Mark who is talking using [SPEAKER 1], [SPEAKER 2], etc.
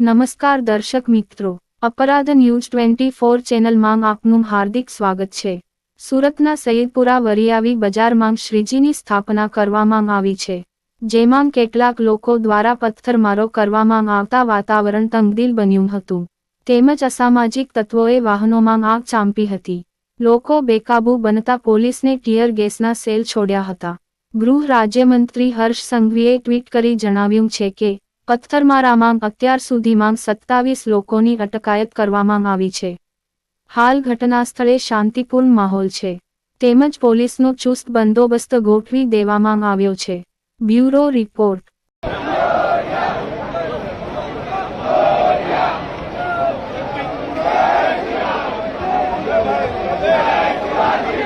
[SPEAKER 1] નમસ્કાર દર્શક મિત્રો, અપરાધ ન્યૂઝ 24 ચેનલમાં આપનું હાર્દિક સ્વાગત છે। સુરતના સૈયદપુરા વરિયાવી બજારમાં શ્રીજીની સ્થાપના કરવામાં આવી છે, જેમાં કેટલાક લોકો દ્વારા પથ્થરમારો કરવામાં આવતા વાતાવરણ તંગદિલ બન્યું હતું, તેમજ અસામાજિક તત્વોએ વાહનોમાં આગ ચાંપી હતી। લોકો બેકાબૂ બનતા પોલીસને ટીયર ગેસના સેલ છોડ્યા હતા। ગૃહ રાજ્યમંત્રી હર્ષ સંઘવીએ ટ્વીટ કરી જણાવ્યું છે કે પથ્થરમારામાં અત્યાર સુધીમાં 27 લોકોની અટકાયત કરવામાં આવી છે। હાલ ઘટનાસ્થળે શાંતિપૂર્ણ માહોલ છે, તેમજ પોલીસનો ચુસ્ત બંદોબસ્ત ગોઠવી દેવામાં આવ્યો છે। Bureau report.
[SPEAKER 2] જય